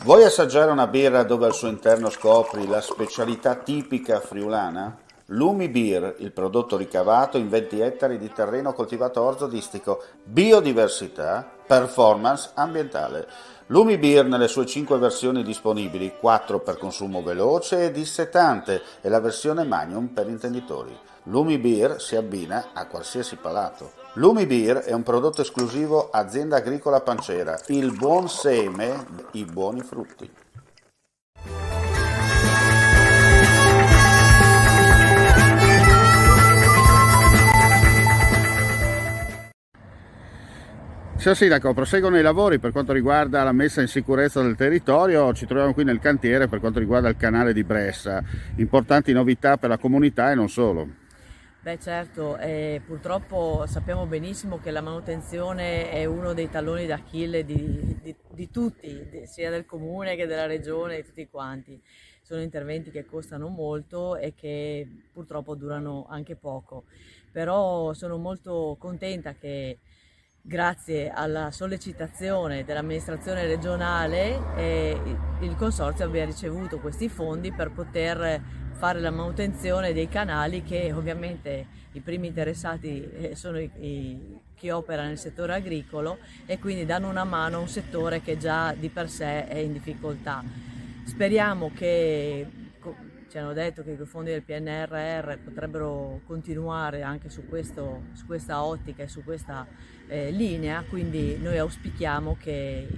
Vuoi assaggiare una birra dove al suo interno scopri la specialità tipica friulana? Lumi Beer, il prodotto ricavato in 20 ettari di terreno coltivato orzodistico, biodiversità, performance ambientale. Lumi Beer nelle sue 5 versioni disponibili, 4 per consumo veloce e dissetante e la versione Magnum per intenditori. Lumi Beer si abbina a qualsiasi palato. Lumi Beer è un prodotto esclusivo Azienda Agricola Pancera, il buon seme, i buoni frutti. Signor Sindaco, proseguono i lavori per quanto riguarda la messa in sicurezza del territorio. Ci troviamo qui nel cantiere per quanto riguarda il canale di Bressa. Importanti novità per la comunità e non solo. Beh certo, purtroppo sappiamo benissimo che la manutenzione è uno dei talloni d'Achille di tutti, sia del comune che della regione, di tutti quanti. Sono interventi che costano molto e che purtroppo durano anche poco, però sono molto contenta che grazie alla sollecitazione dell'amministrazione regionale il Consorzio abbia ricevuto questi fondi per poter fare la manutenzione dei canali che ovviamente i primi interessati sono chi opera nel settore agricolo e quindi danno una mano a un settore che già di per sé è in difficoltà. Speriamo che, ci hanno detto che i fondi del PNRR potrebbero continuare anche su questa ottica e su questa linea, quindi noi auspichiamo che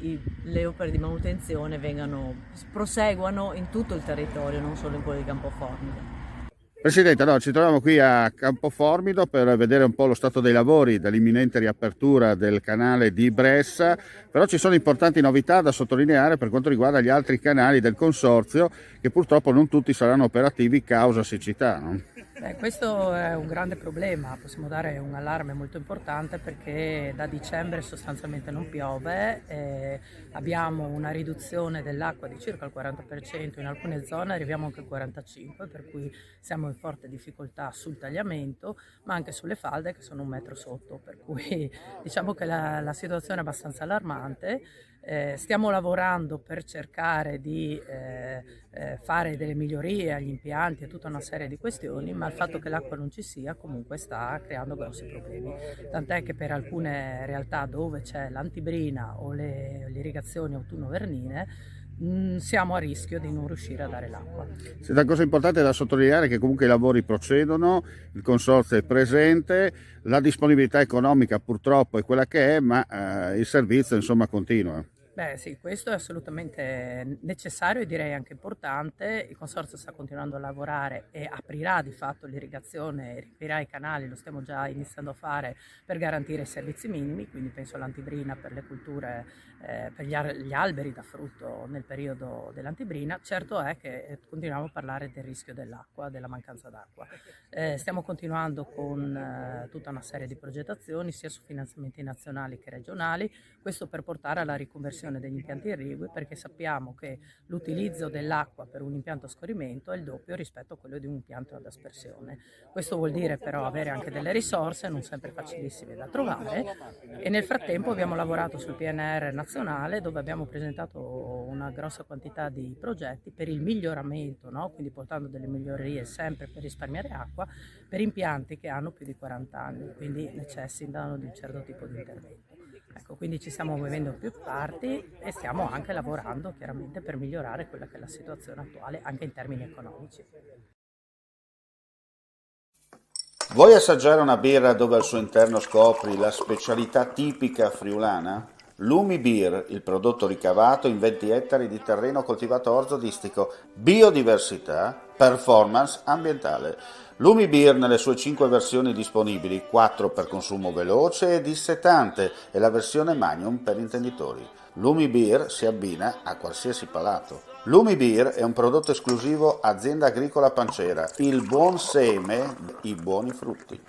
le opere di manutenzione proseguano in tutto il territorio, non solo in quello di Campoformide. Presidente, allora, ci troviamo qui a Campoformido per vedere un po' lo stato dei lavori dell'imminente riapertura del canale di Bressa, però ci sono importanti novità da sottolineare per quanto riguarda gli altri canali del Consorzio che purtroppo non tutti saranno operativi causa siccità, no? Questo è un grande problema, possiamo dare un allarme molto importante perché da dicembre sostanzialmente non piove, abbiamo una riduzione dell'acqua di circa il 40%, in alcune zone arriviamo anche al 45%, per cui siamo in forte difficoltà sul tagliamento, ma anche sulle falde che sono un metro sotto, per cui diciamo che la situazione è abbastanza allarmante. Stiamo lavorando per cercare di fare delle migliorie agli impianti e tutta una serie di questioni, ma il fatto che l'acqua non ci sia comunque sta creando grossi problemi, tant'è che per alcune realtà dove c'è l'antibrina o le irrigazioni autunno-vernine siamo a rischio di non riuscire a dare l'acqua. C'è una cosa importante da sottolineare che comunque i lavori procedono, il Consorzio è presente, la disponibilità economica purtroppo è quella che è, ma il servizio insomma continua. Beh sì, questo è assolutamente necessario e direi anche importante. Il Consorzio sta continuando a lavorare e aprirà di fatto l'irrigazione, riempirà i canali, lo stiamo già iniziando a fare per garantire i servizi minimi, quindi penso all'antibrina per le culture, per gli alberi da frutto nel periodo dell'antibrina. Certo è che continuiamo a parlare del rischio dell'acqua, della mancanza d'acqua. Stiamo continuando con tutta una serie di progettazioni sia su finanziamenti nazionali che regionali, questo per portare alla riconversione degli impianti irrigui, perché sappiamo che l'utilizzo dell'acqua per un impianto a scorrimento è il doppio rispetto a quello di un impianto ad aspersione. Questo vuol dire però avere anche delle risorse, non sempre facilissime da trovare, e nel frattempo abbiamo lavorato sul PNR nazionale dove abbiamo presentato una grossa quantità di progetti per il miglioramento, no? Quindi portando delle migliorie sempre per risparmiare acqua per impianti che hanno più di 40 anni, quindi necessitano di un certo tipo di intervento. Ecco, quindi ci stiamo muovendo in più parti e stiamo anche lavorando chiaramente per migliorare quella che è la situazione attuale anche in termini economici. Vuoi assaggiare una birra dove al suo interno scopri la specialità tipica friulana? Lumi Beer, il prodotto ricavato in 20 ettari di terreno coltivato orzodistico, biodiversità, performance ambientale. Lumi Beer nelle sue 5 versioni disponibili, 4 per consumo veloce e dissetante e la versione Magnum per intenditori. Lumi Beer si abbina a qualsiasi palato. Lumi Beer è un prodotto esclusivo Azienda Agricola Pancera, il buon seme, i buoni frutti.